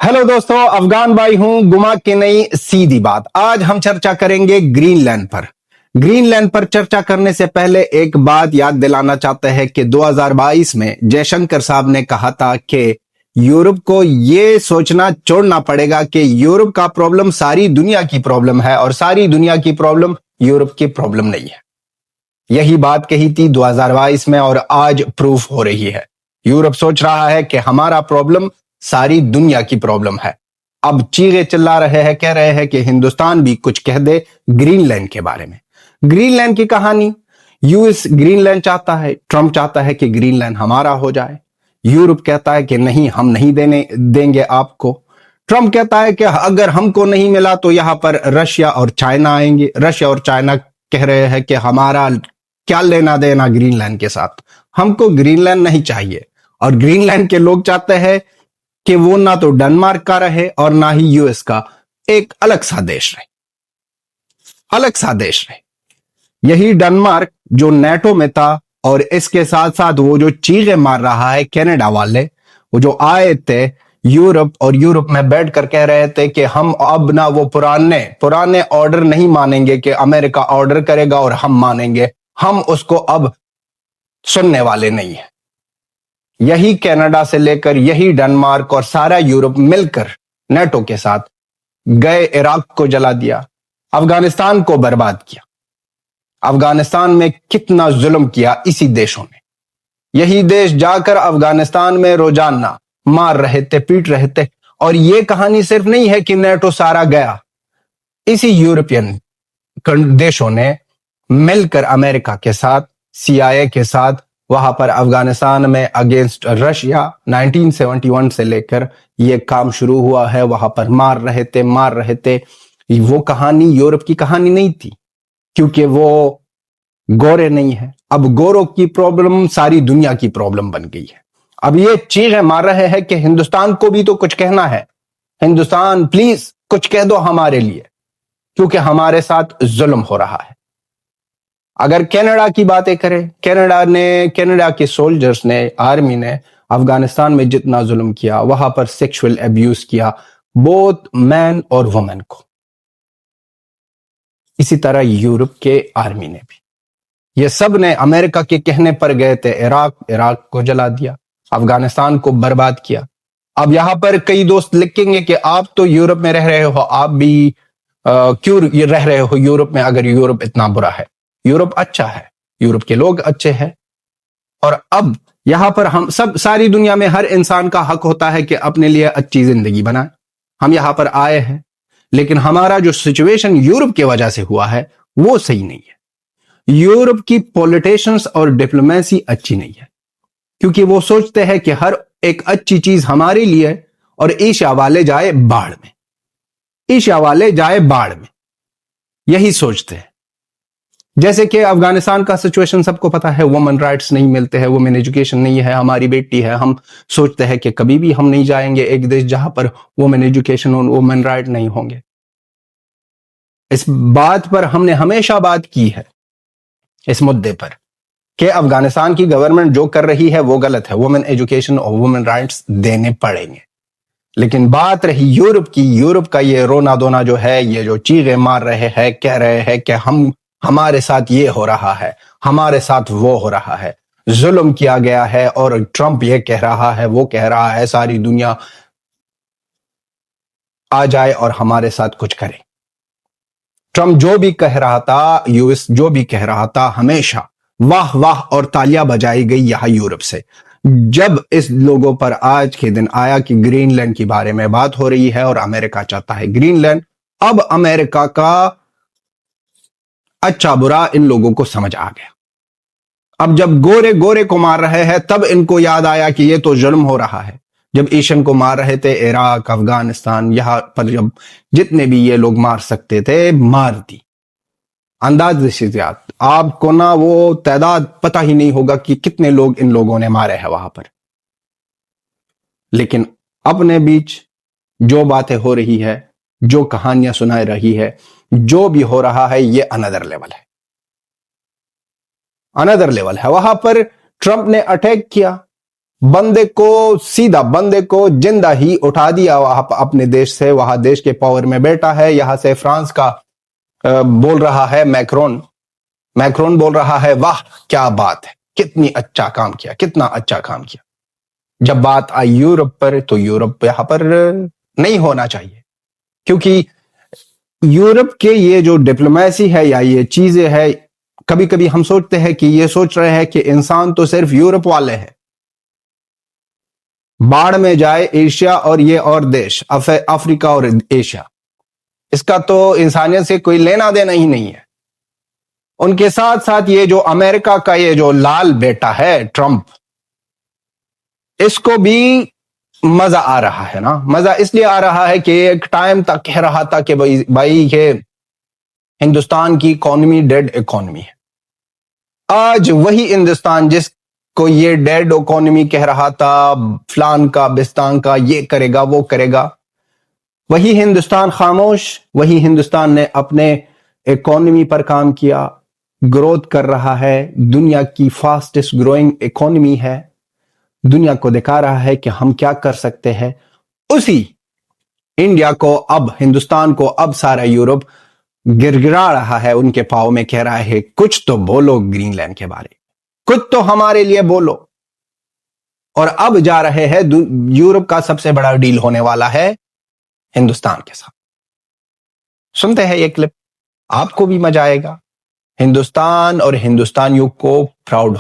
Hello दोस्तों, अफगान भाई हूं। गुमा के नहीं, सीधी बात। आज हम चर्चा करेंगे ग्रीनलैंड पर। ग्रीनलैंड पर चर्चा करने से पहले एक बात याद दिलाना चाहते हैं कि 2022 में जयशंकर साहब ने कहा था कि यूरोप को यह सोचना छोड़ना पड़ेगा कि यूरोप का प्रॉब्लम सारी दुनिया की प्रॉब्लम है और सारी दुनिया की प्रॉब्लम यूरोप की प्रॉब्लम नहीं है। यही बात कही थी 2022 में और आज प्रूफ हो रही है। यूरोप सोच रहा है कि हमारा प्रॉब्लम सारी दुनिया की प्रॉब्लम है। अब चीखे चिल्ला रहे हैं, कह रहे हैं कि हिंदुस्तान भी कुछ कह दे ग्रीनलैंड के बारे में। ग्रीनलैंड की कहानी, यूएस ग्रीनलैंड चाहता है, ट्रंप चाहता है कि ग्रीनलैंड हमारा हो जाए। यूरोप कहता है कि नहीं, हम नहीं देंगे आपको। ट्रंप कहता है कि अगर हमको नहीं मिला तो यहां पर रशिया और चाइना आएंगे। रशिया और चाइना कह रहे हैं कि हमारा क्या लेना देना ग्रीनलैंड के साथ, हमको ग्रीनलैंड नहीं चाहिए। और ग्रीनलैंड के लोग चाहते हैं कि वो ना तो डेनमार्क का रहे और ना ही यूएस का, एक अलग सा देश रहे, अलग सा देश रहे। यही डेनमार्क जो नेटो में था और इसके साथ साथ वो जो चीखें मार रहा है कनाडा वाले, वो जो आए थे यूरोप और यूरोप में बैठ कर कह रहे थे कि हम अब ना वो पुराने ऑर्डर नहीं मानेंगे कि अमेरिका ऑर्डर करेगा और हम मानेंगे, हम उसको अब सुनने वाले नहीं है। यही कनाडा से लेकर यही डेनमार्क और सारा यूरोप मिलकर नेटो के साथ गए, इराक को जला दिया, अफगानिस्तान को बर्बाद किया। अफगानिस्तान में कितना जुल्म किया इसी देशों ने। यही देश जाकर अफगानिस्तान में रोजाना मार रहे थे, पीट रहे थे। और यह कहानी सिर्फ नहीं है कि नेटो सारा गया, इसी यूरोपियन देशों ने मिलकर अमेरिका के साथ, सीआईए के साथ वहां पर अफगानिस्तान में अगेंस्ट रशिया 1971 से लेकर ये काम शुरू हुआ है। वहां पर मार रहे थे। वो कहानी यूरोप की कहानी नहीं थी, क्योंकि वो गोरे नहीं है। अब गोरों की प्रॉब्लम सारी दुनिया की प्रॉब्लम बन गई है। अब ये चीखें मार रहे हैं कि हिंदुस्तान को भी तो कुछ कहना है। हिंदुस्तान प्लीज कुछ कह दो हमारे लिए, क्योंकि हमारे साथ जुल्म हो रहा है। अगर कनाडा की बातें करें, कनाडा के सोल्जर्स ने, आर्मी ने अफगानिस्तान में जितना जुल्म किया, वहां पर सेक्सुअल अब्यूज किया बोथ मैन और वुमेन को। इसी तरह यूरोप के आर्मी ने भी, ये सब ने अमेरिका के कहने पर गए थे इराक को जला दिया, अफगानिस्तान को बर्बाद किया। अब यहां पर कई दोस्त लिखेंगे कि आप तो यूरोप में रह रहे हो, आप भी क्यों रह रहे हो यूरोप में अगर यूरोप इतना बुरा है। यूरोप अच्छा है, यूरोप के लोग अच्छे हैं। और अब यहां पर हम सब, सारी दुनिया में हर इंसान का हक होता है कि अपने लिए अच्छी जिंदगी बनाए। हम यहां पर आए हैं, लेकिन हमारा जो सिचुएशन यूरोप की वजह से हुआ है वो सही नहीं है। यूरोप की पॉलिटिशियंस और डिप्लोमेसी अच्छी नहीं है, क्योंकि वो सोचते हैं कि हर एक अच्छी चीज हमारे लिए और एशिया वाले जाए बाढ़ में, एशिया वाले जाए बाढ़ में, यही सोचते हैं। जैसे कि अफगानिस्तान का सिचुएशन सबको पता है, वुमेन राइट्स नहीं मिलते हैं, वुमेन एजुकेशन नहीं है, हमारी बेटी है। हम सोचते हैं कि कभी भी हम नहीं जाएंगे एक देश जहां पर वुमेन एजुकेशन और वुमेन राइट नहीं होंगे। इस बात पर हमने हमेशा बात की है, इस मुद्दे पर, कि अफगानिस्तान की गवर्नमेंट जो कर रही है वो गलत है, वुमेन एजुकेशन और वुमेन राइट्स देने पड़ेंगे। लेकिन बात रही यूरोप की, यूरोप का ये रोना धोना जो है, ये जो चीखें मार रहे हैं, कह रहे हैं कि हमारे साथ ये हो रहा है, हमारे साथ वो हो रहा है, जुल्म किया गया है। और ट्रंप ये कह रहा है, वो कह रहा है, सारी दुनिया आ जाए और हमारे साथ कुछ करे। ट्रंप जो भी कह रहा था, यूएस जो भी कह रहा था, हमेशा वाह वाह और तालियां बजाई गई यहां यूरोप से। जब इस लोगों पर आज के दिन आया कि ग्रीनलैंड के बारे में बात हो रही है और अमेरिका चाहता है ग्रीनलैंड, अब अमेरिका का अच्छा बुरा इन लोगों को समझ आ गया। अब जब गोरे गोरे को मार रहे हैं, तब इनको याद आया कि ये तो जुल्म हो रहा है। जब एशियन को मार रहे थे, इराक, अफगानिस्तान, यहां पर जब जितने भी ये लोग मार सकते थे, मार दी। अंदाज से ज्यादा आपको ना वो तादाद पता ही नहीं होगा कि कितने लोग इन लोगों ने मारे हैं वहां पर। लेकिन अपने बीच जो बातें हो रही है, जो कहानियां सुनाई रही है, जो भी हो रहा है, ये अनदर लेवल है, अनदर लेवल है। वहां पर ट्रंप ने अटैक किया बंदे को जिंदा ही उठा दिया वहां अपने देश से, वहां देश के पावर में बैठा है। यहां से फ्रांस का बोल रहा है मैक्रोन बोल रहा है वाह क्या बात है, कितना अच्छा काम किया। जब बात आई यूरोप पर तो यूरोप यहां पर नहीं होना चाहिए, क्योंकि यूरोप के ये जो डिप्लोमेसी है या ये चीजें है, कभी कभी हम सोचते हैं कि ये सोच रहे हैं कि इंसान तो सिर्फ यूरोप वाले हैं, बाढ़ में जाए एशिया और ये और देश अफ्रीका और एशिया, इसका तो इंसानियत से कोई लेना देना ही नहीं है। उनके साथ साथ ये जो अमेरिका का ये जो लाल बेटा है ट्रंप, इसको भी मजा आ रहा है ना। मजा इसलिए आ रहा है कि एक टाइम तक कह रहा था कि भाई ये हिंदुस्तान की इकोनॉमी डेड इकोनॉमी है। आज वही हिंदुस्तान जिसको ये डेड इकोनॉमी कह रहा था, फलान का बिस्तान का, ये करेगा वो करेगा, वही हिंदुस्तान खामोश, वही हिंदुस्तान ने अपने इकोनॉमी पर काम किया, ग्रोथ कर रहा है, दुनिया की फास्टेस्ट ग्रोइंग इकोनॉमी है, दुनिया को दिखा रहा है कि हम क्या कर सकते हैं। उसी इंडिया को अब, हिंदुस्तान को अब सारा यूरोप गिड़गिड़ा रहा है उनके पाँव में, कह रहा है कुछ तो बोलो ग्रीनलैंड के बारे, कुछ तो हमारे लिए बोलो। और अब जा रहे हैं, यूरोप का सबसे बड़ा डील होने वाला है हिंदुस्तान के साथ। सुनते हैं ये क्लिप, आपको भी मजा आएगा। हिंदुस्तान और हिंदुस्तानियों को प्राउड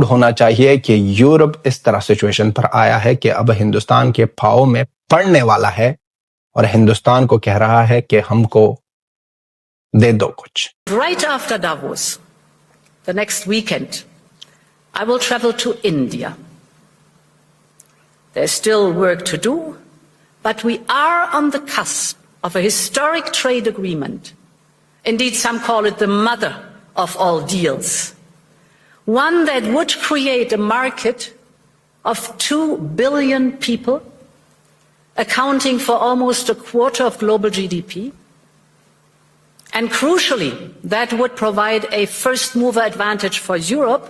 होना चाहिए कि यूरोप इस तरह सिचुएशन पर आया है कि अब हिंदुस्तान के पाँव में पड़ने वाला है और हिंदुस्तान को कह रहा है कि हमको दे दो कुछ। Right after Davos, the next weekend, I will travel to India. There's still work to do, but we are on the cusp of a historic trade agreement. Indeed, some call it the mother of all deals. One that would create a market of 2 billion people, accounting for almost a quarter of global GDP. And crucially, that would provide a first mover advantage for Europe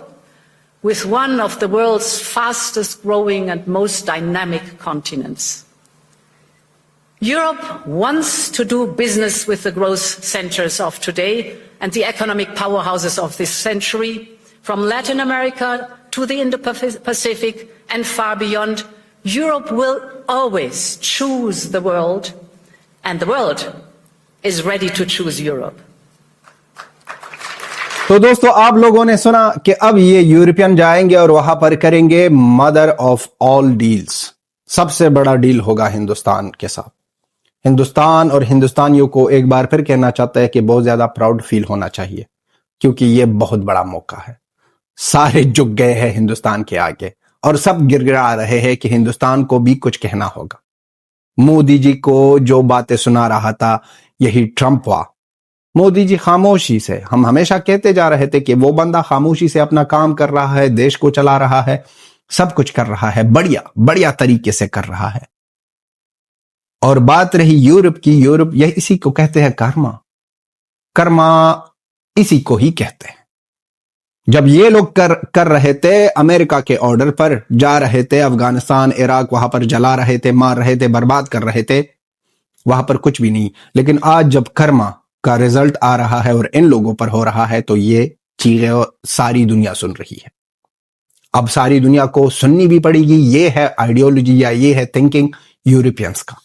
with one of the world's fastest growing and most dynamic continents. Europe wants to do business with the growth centers of today and the economic powerhouses of this century, from Latin America to the Indo-Pacific and far beyond. Europe will always choose the world, and the world is ready to choose Europe. तो दोस्तों, आप लोगों ने सुना कि अब ये European जाएंगे और वहां पर करेंगे मदर ऑफ ऑल डील्स। सबसे बड़ा डील होगा हिंदुस्तान के साथ। हिंदुस्तान और हिंदुस्तानियों को एक बार फिर कहना चाहता है कि बहुत ज्यादा प्राउड फील होना चाहिए, क्योंकि ये बहुत बड़ा मौका है। सारे झुक गए हैं हिंदुस्तान के आगे और सब गिड़गिड़ा रहे हैं कि हिंदुस्तान को भी कुछ कहना होगा। मोदी जी को जो बातें सुना रहा था यही ट्रंप हुआ। मोदी जी खामोशी से, हम हमेशा कहते जा रहे थे कि वो बंदा खामोशी से अपना काम कर रहा है, देश को चला रहा है, सब कुछ कर रहा है, बढ़िया तरीके से कर रहा है। और बात रही यूरोप की, यूरोप यह इसी को कहते हैं कर्मा इसी को ही कहते हैं। जब ये लोग कर रहे थे, अमेरिका के ऑर्डर पर जा रहे थे, अफगानिस्तान इराक वहां पर जला रहे थे, मार रहे थे, बर्बाद कर रहे थे, वहां पर कुछ भी नहीं। लेकिन आज जब कर्मा का रिजल्ट आ रहा है और इन लोगों पर हो रहा है, तो ये चीजें सारी दुनिया सुन रही है। अब सारी दुनिया को सुननी भी पड़ेगी। ये है आइडियोलॉजी या ये है थिंकिंग यूरोपियंस का।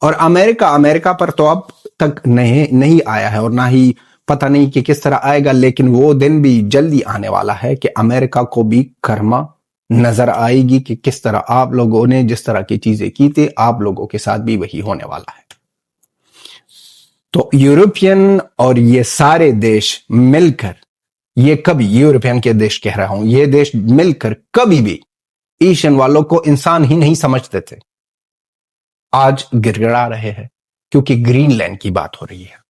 और अमेरिका पर तो अब तक नहीं आया है और ना ही पता नहीं कि किस तरह आएगा, लेकिन वो दिन भी जल्दी आने वाला है कि अमेरिका को भी कर्मा नजर आएगी कि किस तरह आप लोगों ने जिस तरह की चीजें की थी, आप लोगों के साथ भी वही होने वाला है। तो यूरोपियन और ये सारे देश मिलकर, ये कभी यूरोपियन के देश कह रहा हूं, ये देश मिलकर कभी भी एशियन वालों को इंसान ही नहीं समझते थे। आज गिड़गिड़ा रहे हैं क्योंकि ग्रीनलैंड की बात हो रही है।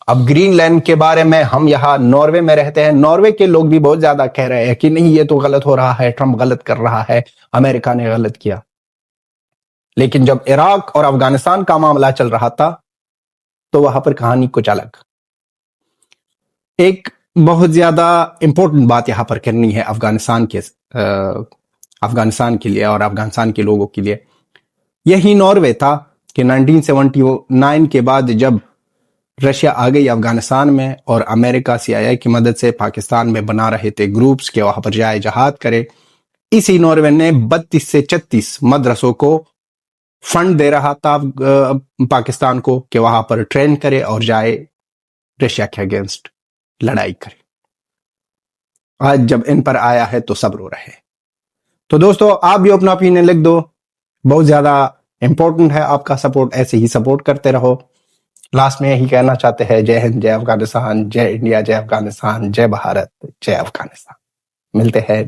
अब ग्रीनलैंड के बारे में, हम यहां नॉर्वे में रहते हैं, नॉर्वे के लोग भी बहुत ज्यादा कह रहे हैं कि नहीं ये तो गलत हो रहा है, ट्रंप गलत कर रहा है, अमेरिका ने गलत किया। लेकिन जब इराक और अफगानिस्तान का मामला चल रहा था तो वहां पर कहानी कुछ अलग। एक بہت زیادہ امپورٹنٹ بات یہاں پر کرنی ہے افغانستان کے لیے اور افغانستان کے لوگوں کے لیے. یہی ناروے تھا کہ 1979 کے بعد جب رشیا آ گئی افغانستان میں اور امریکہ CIA کی مدد سے پاکستان میں بنا رہے تھے گروپس کہ وہاں پر جائے جہاد کرے, اسی ناروے نے 32 سے 36 مدرسوں کو فنڈ دے رہا تھا پاکستان کو کہ وہاں پر ٹرین کرے اور جائے رشیا کے اگینسٹ لڑائی کرے. آج جب ان پر آیا ہے تو سب رو رہے. تو دوستو آپ بھی اپنا اوپینین لکھ دو, بہت زیادہ امپورٹنٹ ہے آپ کا سپورٹ, ایسے ہی سپورٹ کرتے رہو. لاسٹ میں یہی کہنا چاہتے ہیں, جے ہند, جے افغانستان, جے انڈیا, جے افغانستان, جے بھارت, جے افغانستان. ملتے ہیں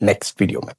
نیکسٹ ویڈیو میں.